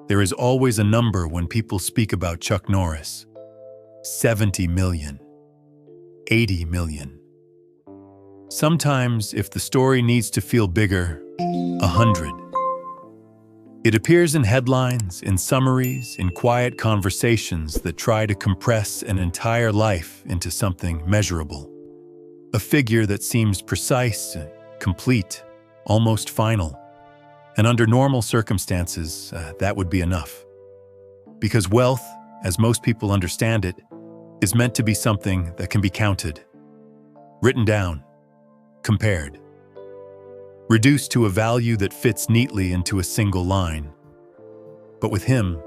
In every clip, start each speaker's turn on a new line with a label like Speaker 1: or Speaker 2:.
Speaker 1: There is always a number when people speak about Chuck Norris. 70 million. 80 million. Sometimes, if the story needs to feel bigger, 100. It appears in headlines, in summaries, in quiet conversations that try to compress an entire life into something measurable. A figure that seems precise, complete, almost final. And under normal circumstances, that would be enough. Because wealth, as most people understand it, is meant to be something that can be counted, written down, compared, reduced to a value that fits neatly into a single line. But with him,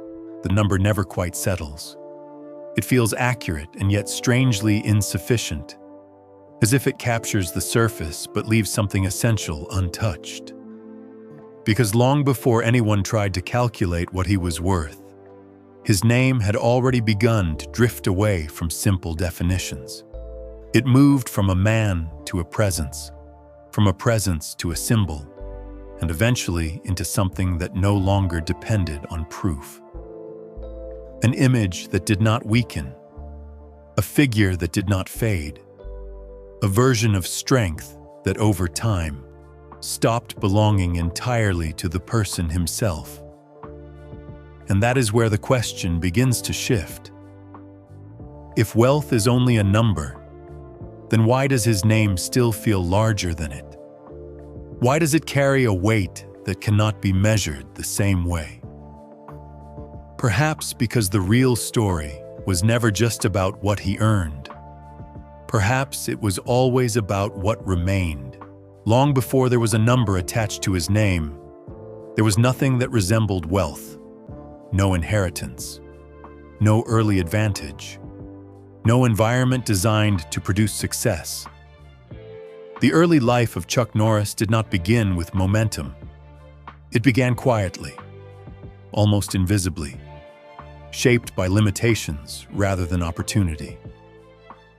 Speaker 1: the number never quite settles. It feels accurate and yet strangely insufficient, as if it captures the surface but leaves something essential untouched. Because long before anyone tried to calculate what he was worth, his name had already begun to drift away from simple definitions. It moved from a man to a presence, from a presence to a symbol, and eventually into something that no longer depended on proof. An image that did not weaken, a figure that did not fade, a version of strength that over time stopped belonging entirely to the person himself. And that is where the question begins to shift. If wealth is only a number, then why does his name still feel larger than it? Why does it carry a weight that cannot be measured the same way? Perhaps because the real story was never just about what he earned. Perhaps it was always about what remained. Long before there was a number attached to his name, there was nothing that resembled wealth. No inheritance, no early advantage, no environment designed to produce success. The early life of Chuck Norris did not begin with momentum. It began quietly, almost invisibly, shaped by limitations rather than opportunity.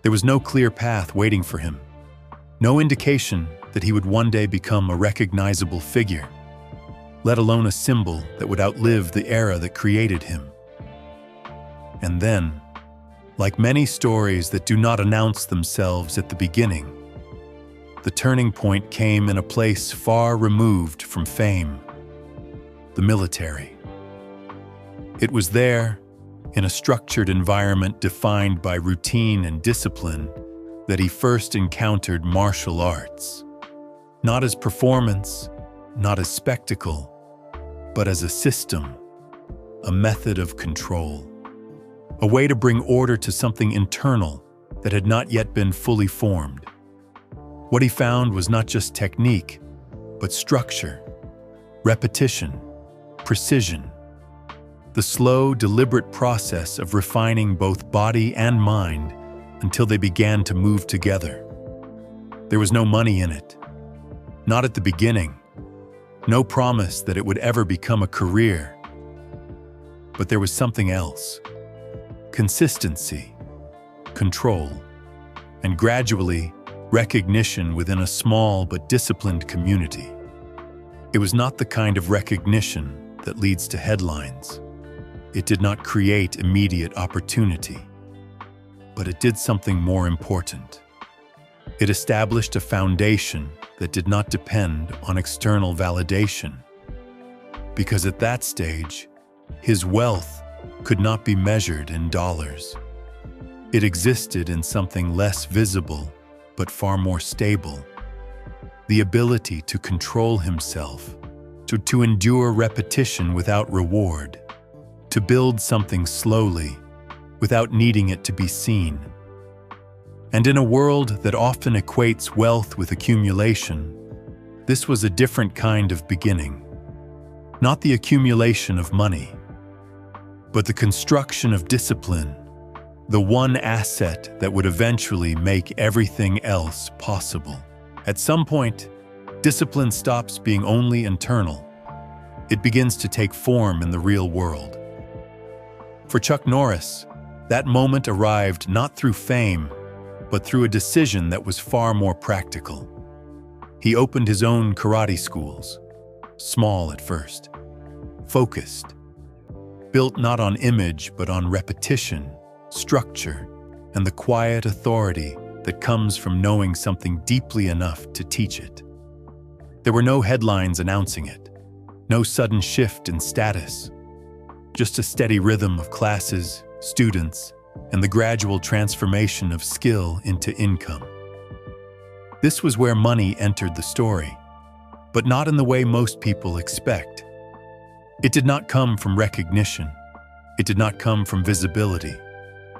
Speaker 1: There was no clear path waiting for him, no indication that he would one day become a recognizable figure, let alone a symbol that would outlive the era that created him. And then, like many stories that do not announce themselves at the beginning, the turning point came in a place far removed from fame: the military. It was there, in a structured environment defined by routine and discipline, that he first encountered martial arts. Not as performance, not as spectacle, but as a system, a method of control, a way to bring order to something internal that had not yet been fully formed. What he found was not just technique, but structure, repetition, precision, the slow, deliberate process of refining both body and mind until they began to move together. There was no money in it. Not at the beginning. No promise that it would ever become a career. But there was something else. Consistency, control, and gradually, recognition within a small but disciplined community. It was not the kind of recognition that leads to headlines. It did not create immediate opportunity. But it did something more important. It established a foundation that did not depend on external validation. Because at that stage, his wealth could not be measured in dollars. It existed in something less visible, but far more stable. The ability to control himself, to endure repetition without reward, to build something slowly, without needing it to be seen. And in a world that often equates wealth with accumulation, this was a different kind of beginning. Not the accumulation of money, but the construction of discipline, the one asset that would eventually make everything else possible. At some point, discipline stops being only internal. It begins to take form in the real world. For Chuck Norris, that moment arrived not through fame, but through a decision that was far more practical. He opened his own karate schools, small at first, focused, built not on image but on repetition, structure, and the quiet authority that comes from knowing something deeply enough to teach it. There were no headlines announcing it, no sudden shift in status, just a steady rhythm of classes, students, and the gradual transformation of skill into income. This was where money entered the story, but not in the way most people expect. It did not come from recognition. It did not come from visibility.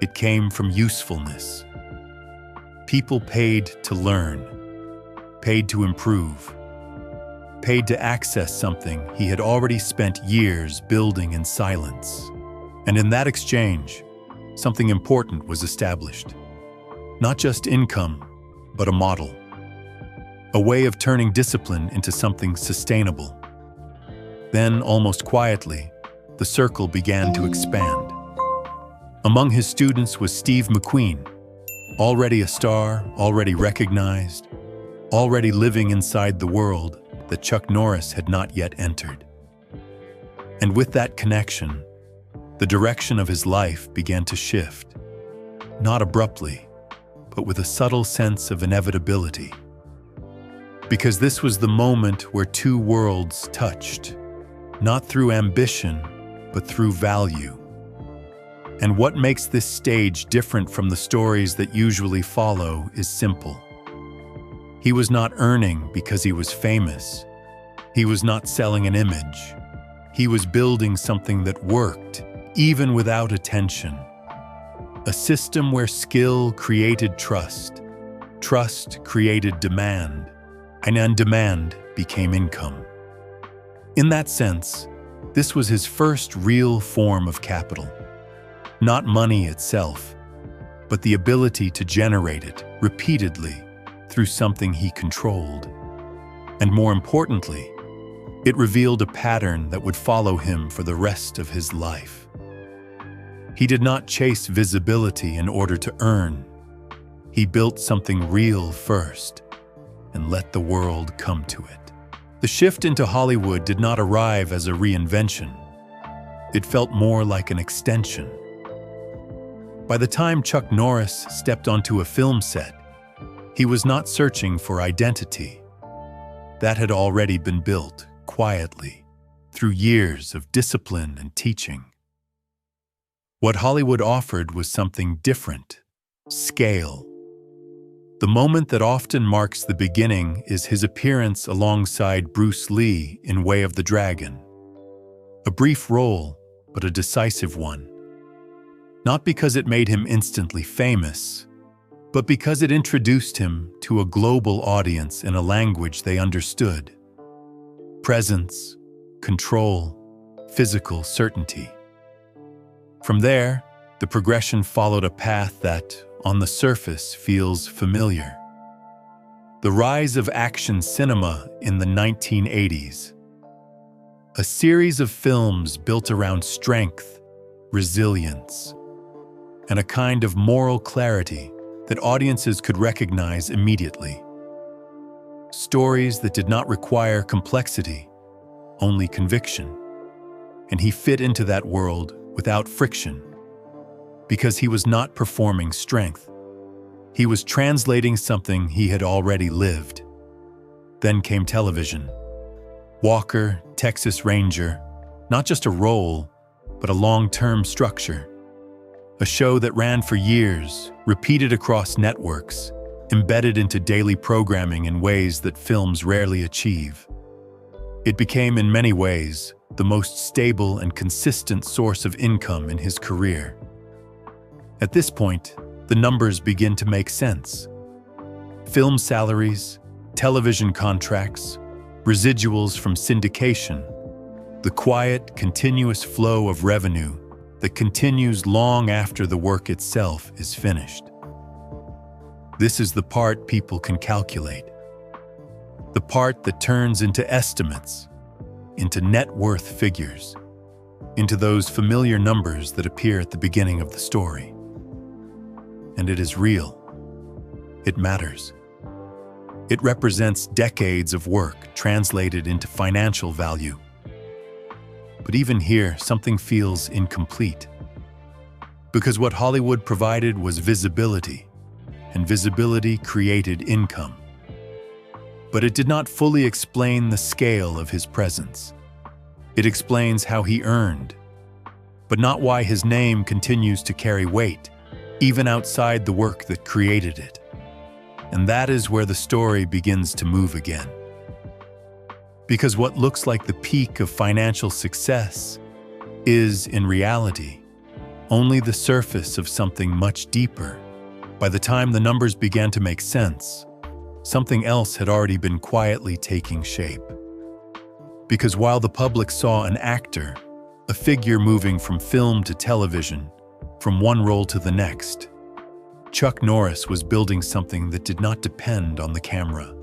Speaker 1: It came from usefulness. People paid to learn, paid to improve, paid to access something he had already spent years building in silence. And in that exchange, something important was established. Not just income, but a model. A way of turning discipline into something sustainable. Then, almost quietly, the circle began to expand. Among his students was Steve McQueen, already a star, already recognized, already living inside the world that Chuck Norris had not yet entered. And with that connection, the direction of his life began to shift, not abruptly, but with a subtle sense of inevitability. Because this was the moment where two worlds touched, not through ambition, but through value. And what makes this stage different from the stories that usually follow is simple. He was not earning because he was famous. He was not selling an image. He was building something that worked, even without attention. A system where skill created trust, trust created demand, and then demand became income. In that sense, this was his first real form of capital. Not money itself, but the ability to generate it repeatedly through something he controlled. And more importantly, it revealed a pattern that would follow him for the rest of his life. He did not chase visibility in order to earn. He built something real first and let the world come to it. The shift into Hollywood did not arrive as a reinvention. It felt more like an extension. By the time Chuck Norris stepped onto a film set, he was not searching for identity. That had already been built quietly through years of discipline and teaching. What Hollywood offered was something different: scale. The moment that often marks the beginning is his appearance alongside Bruce Lee in Way of the Dragon. A brief role, but a decisive one. Not because it made him instantly famous, but because it introduced him to a global audience in a language they understood. Presence, control, physical certainty. From there, the progression followed a path that, on the surface, feels familiar. The rise of action cinema in the 1980s. A series of films built around strength, resilience, and a kind of moral clarity that audiences could recognize immediately. Stories that did not require complexity, only conviction. And he fit into that world without friction. Because he was not performing strength. He was translating something he had already lived. Then came television. Walker, Texas Ranger, not just a role, but a long-term structure. A show that ran for years, repeated across networks, embedded into daily programming in ways that films rarely achieve. It became, in many ways, the most stable and consistent source of income in his career. At this point, the numbers begin to make sense. Film salaries, television contracts, residuals from syndication, the quiet, continuous flow of revenue that continues long after the work itself is finished. This is the part people can calculate. The part that turns into estimates, into net worth figures, into those familiar numbers that appear at the beginning of the story. And it is real. It matters. It represents decades of work translated into financial value. But even here, something feels incomplete. Because what Hollywood provided was visibility, and visibility created income. But it did not fully explain the scale of his presence. It explains how he earned, but not why his name continues to carry weight, even outside the work that created it. And that is where the story begins to move again. Because what looks like the peak of financial success is, in reality, only the surface of something much deeper. By the time the numbers began to make sense, something else had already been quietly taking shape. Because while the public saw an actor, a figure moving from film to television, from one role to the next, Chuck Norris was building something that did not depend on the camera.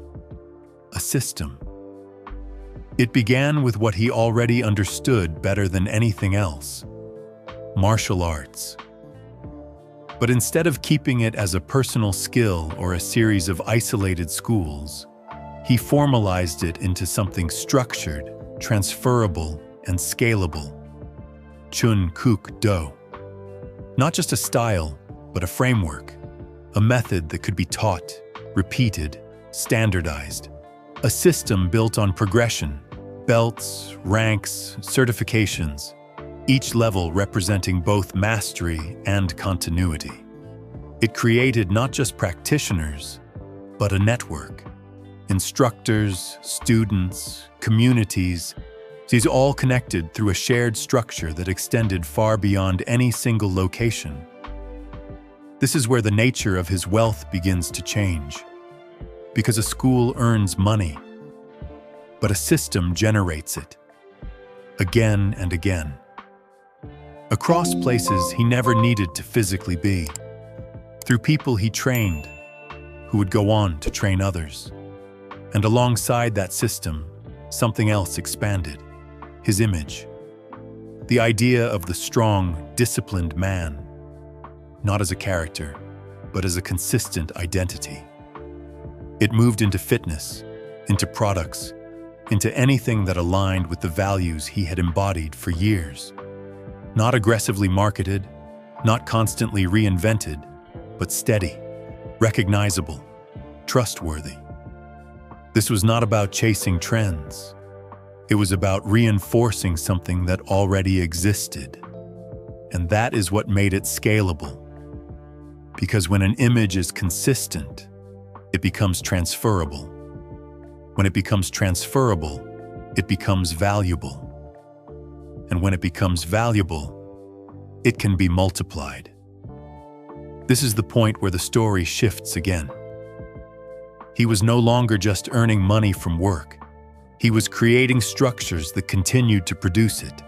Speaker 1: A system. It began with what he already understood better than anything else: martial arts. But instead of keeping it as a personal skill or a series of isolated schools, he formalized it into something structured, transferable, and scalable. Chun Kuk Do. Not just a style, but a framework, a method that could be taught, repeated, standardized. A system built on progression, belts, ranks, certifications, each level representing both mastery and continuity. It created not just practitioners, but a network. Instructors, students, communities, these all connected through a shared structure that extended far beyond any single location. This is where the nature of his wealth begins to change. Because a school earns money, but a system generates it, again and again. Across places he never needed to physically be, through people he trained, who would go on to train others. And alongside that system, something else expanded: his image. The idea of the strong, disciplined man, not as a character, but as a consistent identity. It moved into fitness, into products, into anything that aligned with the values he had embodied for years. Not aggressively marketed, not constantly reinvented, but steady, recognizable, trustworthy. This was not about chasing trends. It was about reinforcing something that already existed. And that is what made it scalable. Because when an image is consistent, it becomes transferable. When it becomes transferable, it becomes valuable. And when it becomes valuable, it can be multiplied. This is the point where the story shifts again. He was no longer just earning money from work. He was creating structures that continued to produce it.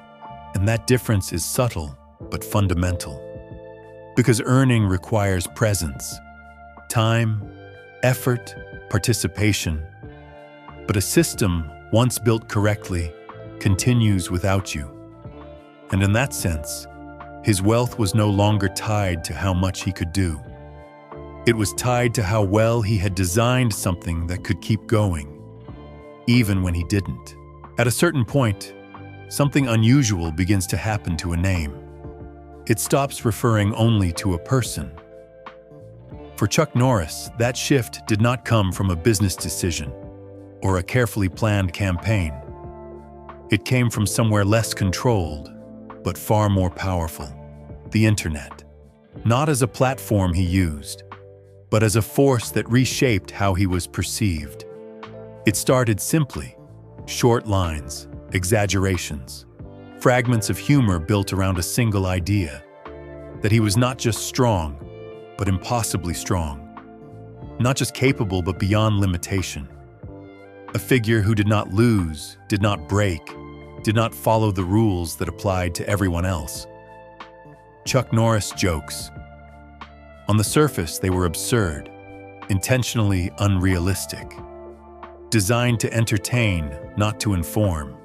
Speaker 1: And that difference is subtle, but fundamental. Because earning requires presence, time, effort, participation. But a system, once built correctly, continues without you. And in that sense, his wealth was no longer tied to how much he could do. It was tied to how well he had designed something that could keep going, even when he didn't. At a certain point, something unusual begins to happen to a name. It stops referring only to a person. For Chuck Norris, that shift did not come from a business decision or a carefully planned campaign. It came from somewhere less controlled, but far more powerful: the internet. Not as a platform he used, but as a force that reshaped how he was perceived. It started simply: short lines, exaggerations, fragments of humor built around a single idea: that he was not just strong, but impossibly strong. Not just capable, but beyond limitation. A figure who did not lose, did not break, did not follow the rules that applied to everyone else. Chuck Norris jokes. On the surface, they were absurd, intentionally unrealistic, designed to entertain, not to inform.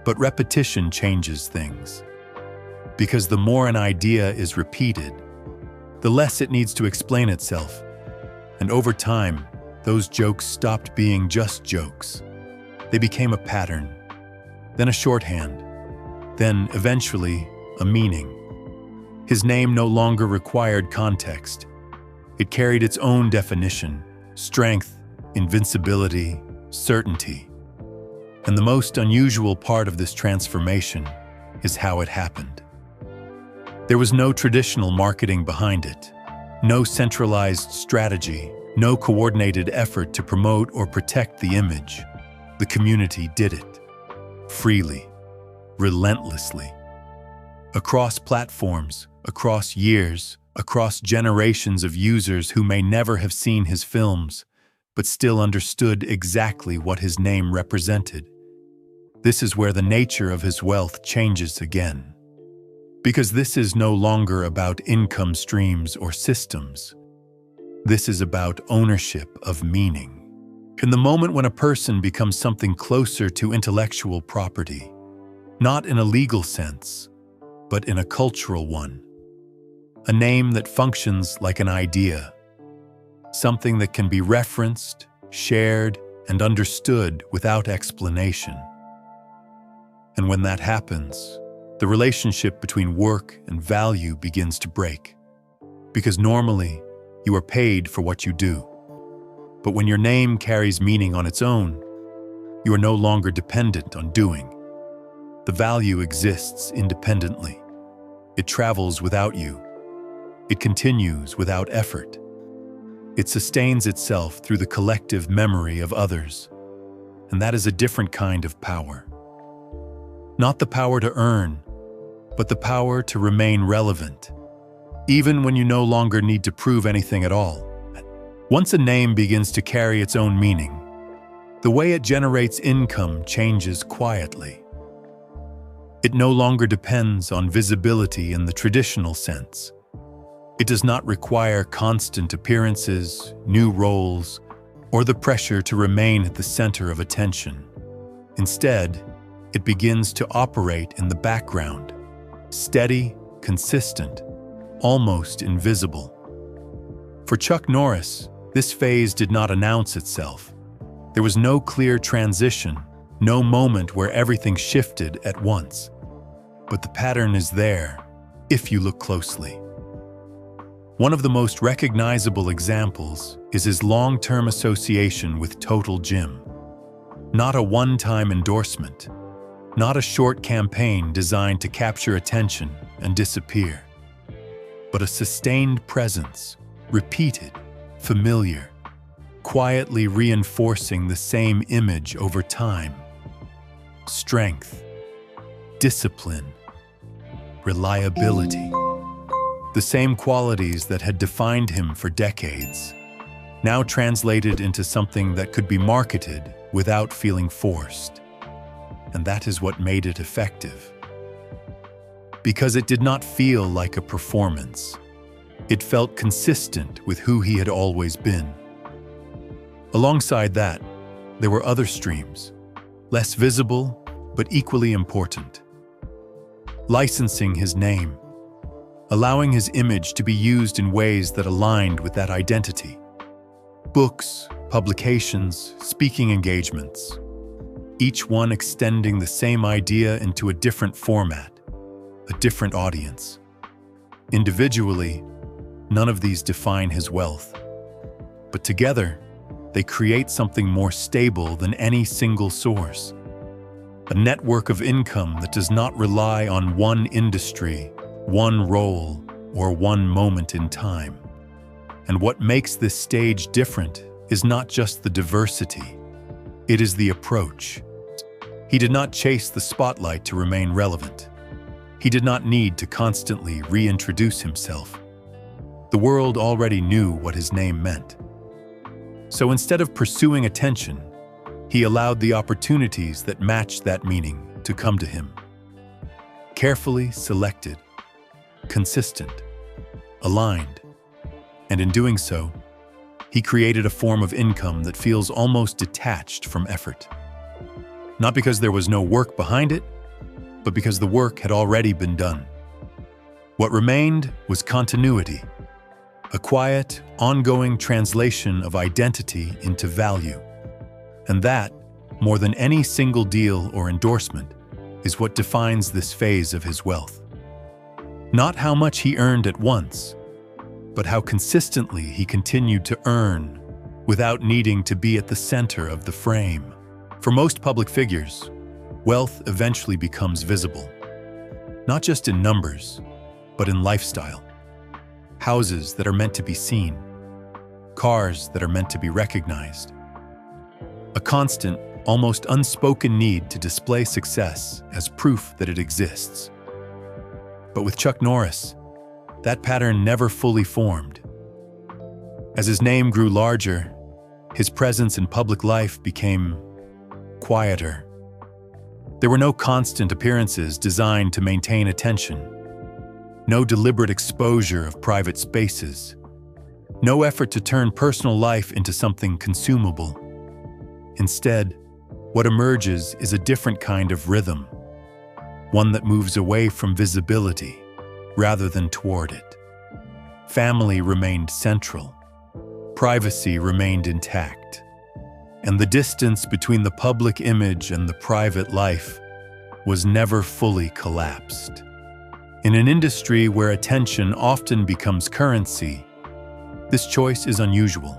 Speaker 1: But repetition changes things. Because the more an idea is repeated, the less it needs to explain itself. And over time, those jokes stopped being just jokes. They became a pattern, then a shorthand, then eventually a meaning. His name no longer required context. It carried its own definition: strength, invincibility, certainty. And the most unusual part of this transformation is how it happened. There was no traditional marketing behind it, no centralized strategy, no coordinated effort to promote or protect the image. The community did it, freely, relentlessly. Across platforms, across years, across generations of users who may never have seen his films, but still understood exactly what his name represented. This is where the nature of his wealth changes again. Because this is no longer about income streams or systems. This is about ownership of meaning. In the moment when a person becomes something closer to intellectual property, not in a legal sense, but in a cultural one. A name that functions like an idea, something that can be referenced, shared, and understood without explanation. And when that happens, the relationship between work and value begins to break. Because normally, you are paid for what you do. But when your name carries meaning on its own, you are no longer dependent on doing. The value exists independently. It travels without you. It continues without effort. It sustains itself through the collective memory of others. And that is a different kind of power. Not the power to earn, but the power to remain relevant, even when you no longer need to prove anything at all. Once a name begins to carry its own meaning, the way it generates income changes quietly. It no longer depends on visibility in the traditional sense. It does not require constant appearances, new roles, or the pressure to remain at the center of attention. Instead, it begins to operate in the background, steady, consistent, almost invisible. For Chuck Norris, this phase did not announce itself. There was no clear transition, no moment where everything shifted at once. But the pattern is there, if you look closely. One of the most recognizable examples is his long-term association with Total Gym. Not a one-time endorsement, not a short campaign designed to capture attention and disappear, but a sustained presence, repeated, familiar, quietly reinforcing the same image over time. Strength, discipline, reliability. The same qualities that had defined him for decades, now translated into something that could be marketed without feeling forced. And that is what made it effective. Because it did not feel like a performance. It felt consistent with who he had always been. Alongside that, there were other streams, less visible but equally important. Licensing his name, allowing his image to be used in ways that aligned with that identity. Books, publications, speaking engagements, each one extending the same idea into a different format, a different audience. Individually, none of these define his wealth, but together, they create something more stable than any single source. A network of income that does not rely on one industry, one role, or one moment in time. And what makes this stage different is not just the diversity, it is the approach. He did not chase the spotlight to remain relevant. He did not need to constantly reintroduce himself. The world already knew what his name meant. So instead of pursuing attention, he allowed the opportunities that matched that meaning to come to him. Carefully selected, consistent, aligned, and in doing so, he created a form of income that feels almost detached from effort. Not because there was no work behind it, but because the work had already been done. What remained was continuity, a quiet, ongoing translation of identity into value. And that, more than any single deal or endorsement, is what defines this phase of his wealth. Not how much he earned at once, but how consistently he continued to earn without needing to be at the center of the frame. For most public figures, wealth eventually becomes visible, not just in numbers, but in lifestyle. Houses that are meant to be seen, cars that are meant to be recognized. A constant, almost unspoken need to display success as proof that it exists. But with Chuck Norris, that pattern never fully formed. As his name grew larger, his presence in public life became quieter. There were no constant appearances designed to maintain attention, no deliberate exposure of private spaces, no effort to turn personal life into something consumable. Instead, what emerges is a different kind of rhythm, one that moves away from visibility rather than toward it. Family remained central, privacy remained intact, and the distance between the public image and the private life was never fully collapsed. In an industry where attention often becomes currency, this choice is unusual.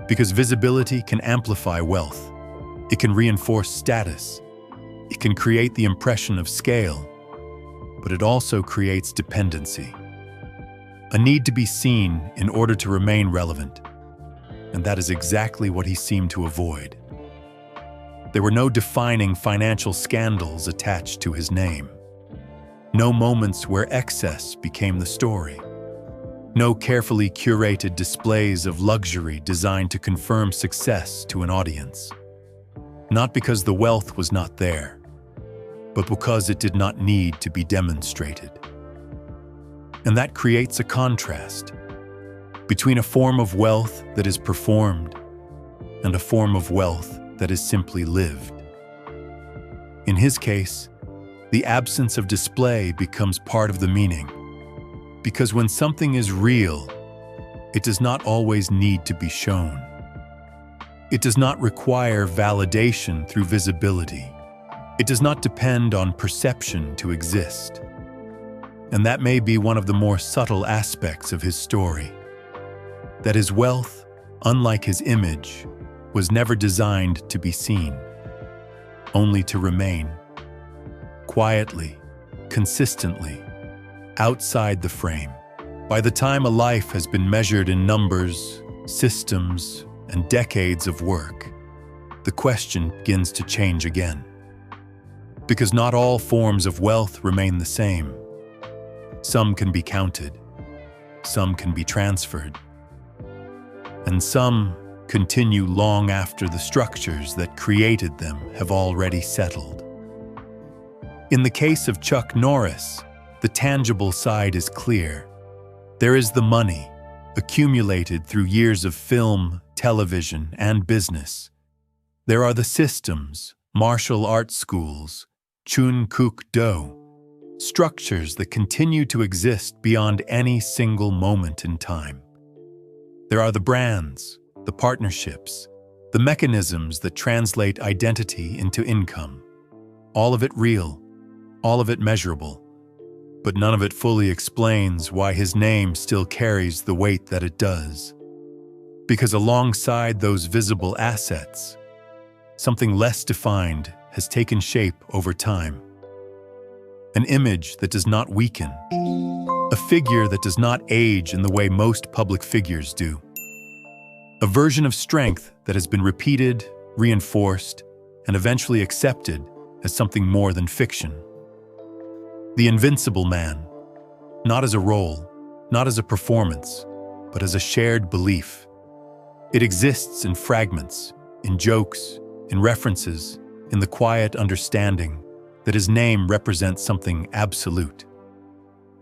Speaker 1: Because visibility can amplify wealth, it can reinforce status, it can create the impression of scale, but it also creates dependency. A need to be seen in order to remain relevant, and that is exactly what he seemed to avoid. There were no defining financial scandals attached to his name, no moments where excess became the story, no carefully curated displays of luxury designed to confirm success to an audience. Not because the wealth was not there, but because it did not need to be demonstrated. And that creates a contrast between a form of wealth that is performed and a form of wealth that is simply lived. In his case, the absence of display becomes part of the meaning, because when something is real, it does not always need to be shown. It does not require validation through visibility. It does not depend on perception to exist. And that may be one of the more subtle aspects of his story, that his wealth, unlike his image, was never designed to be seen, only to remain, quietly, consistently, outside the frame. By the time a life has been measured in numbers, systems, and decades of work, the question begins to change again. Because not all forms of wealth remain the same. Some can be counted, some can be transferred, and some continue long after the structures that created them have already settled. In the case of Chuck Norris, the tangible side is clear. There is the money, accumulated through years of film, television, and business. There are the systems, martial arts schools, Chun Kuk Do, structures that continue to exist beyond any single moment in time. There are the brands, the partnerships, the mechanisms that translate identity into income. All of it real, all of it measurable, but none of it fully explains why his name still carries the weight that it does. Because alongside those visible assets, something less defined has taken shape over time. An image that does not weaken, a figure that does not age in the way most public figures do. A version of strength that has been repeated, reinforced, and eventually accepted as something more than fiction. The invincible man, not as a role, not as a performance, but as a shared belief. It exists in fragments, in jokes, in references, in the quiet understanding that his name represents something absolute.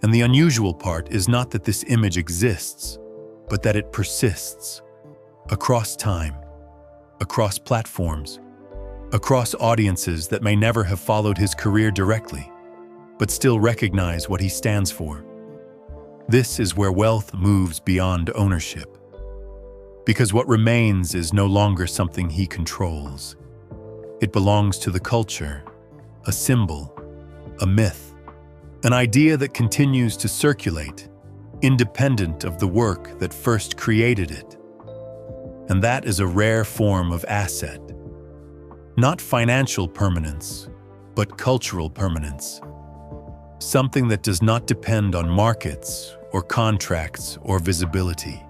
Speaker 1: And the unusual part is not that this image exists, but that it persists across time, across platforms, across audiences that may never have followed his career directly, but still recognize what he stands for. This is where wealth moves beyond ownership, because what remains is no longer something he controls. It belongs to the culture, a symbol, a myth, an idea that continues to circulate, independent of the work that first created it. And that is a rare form of asset. Not financial permanence, but cultural permanence. Something that does not depend on markets or contracts or visibility.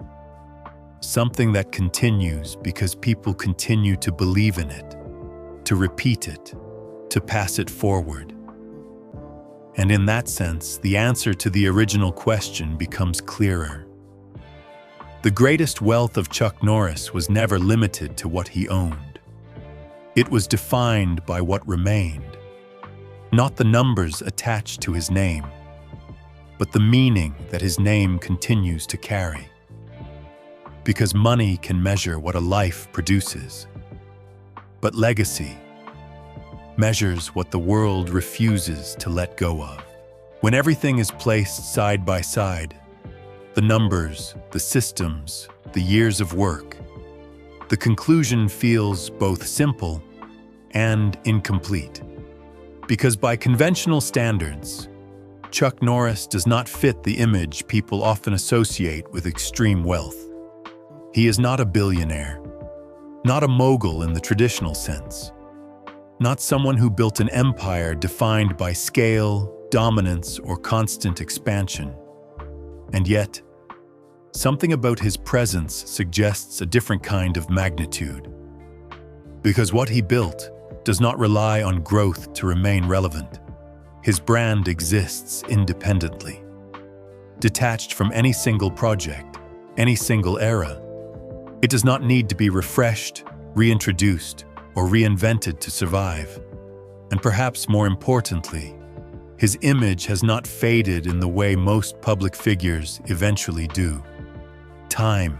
Speaker 1: Something that continues because people continue to believe in it, to repeat it, to pass it forward. And in that sense, the answer to the original question becomes clearer. The greatest wealth of Chuck Norris was never limited to what he owned. It was defined by what remained, not the numbers attached to his name, but the meaning that his name continues to carry. Because money can measure what a life produces, but legacy measures what the world refuses to let go of. When everything is placed side by side, the numbers, the systems, the years of work, the conclusion feels both simple and incomplete. Because by conventional standards, Chuck Norris does not fit the image people often associate with extreme wealth. He is not a billionaire, not a mogul in the traditional sense, not someone who built an empire defined by scale, dominance, or constant expansion. And yet, something about his presence suggests a different kind of magnitude. Because what he built does not rely on growth to remain relevant. His brand exists independently, detached from any single project, any single era. It does not need to be refreshed, reintroduced, or reinvented to survive. And perhaps more importantly, his image has not faded in the way most public figures eventually do. Time,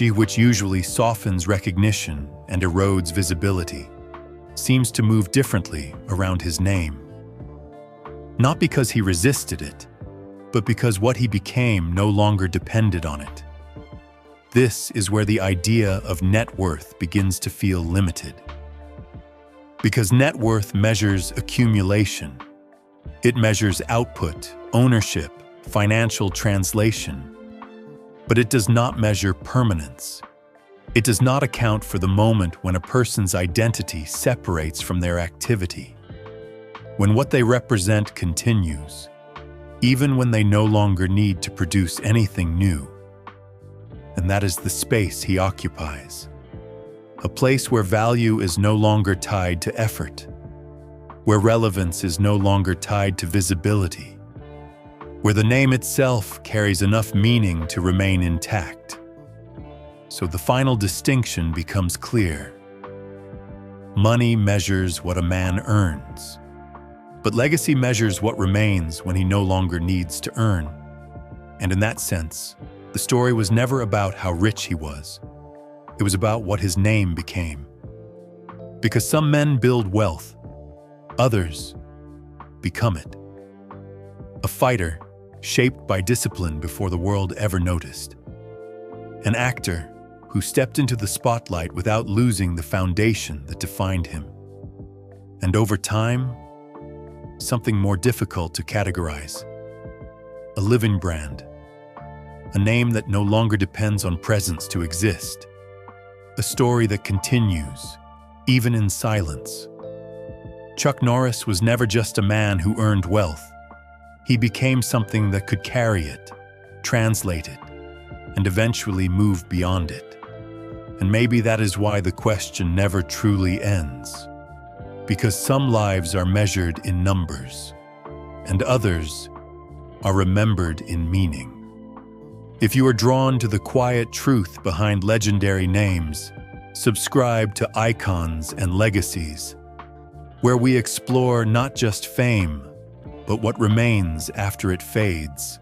Speaker 1: which usually softens recognition and erodes visibility, seems to move differently around his name. Not because he resisted it, but because what he became no longer depended on it. This is where the idea of net worth begins to feel limited. Because net worth measures accumulation. It measures output, ownership, financial translation. But it does not measure permanence. It does not account for the moment when a person's identity separates from their activity. When what they represent continues, even when they no longer need to produce anything new. And that is the space he occupies. A place where value is no longer tied to effort, where relevance is no longer tied to visibility, where the name itself carries enough meaning to remain intact. So the final distinction becomes clear. Money measures what a man earns, but legacy measures what remains when he no longer needs to earn. And in that sense, the story was never about how rich he was. It was about what his name became. Because some men build wealth, others become it. A fighter shaped by discipline before the world ever noticed. An actor who stepped into the spotlight without losing the foundation that defined him. And over time, something more difficult to categorize. A living brand. A name that no longer depends on presence to exist. A story that continues, even in silence. Chuck Norris was never just a man who earned wealth. He became something that could carry it, translate it, and eventually move beyond it. And maybe that is why the question never truly ends. Because some lives are measured in numbers, and others are remembered in meaning. If you are drawn to the quiet truth behind legendary names, subscribe to Icons and Legacies, where we explore not just fame, but what remains after it fades.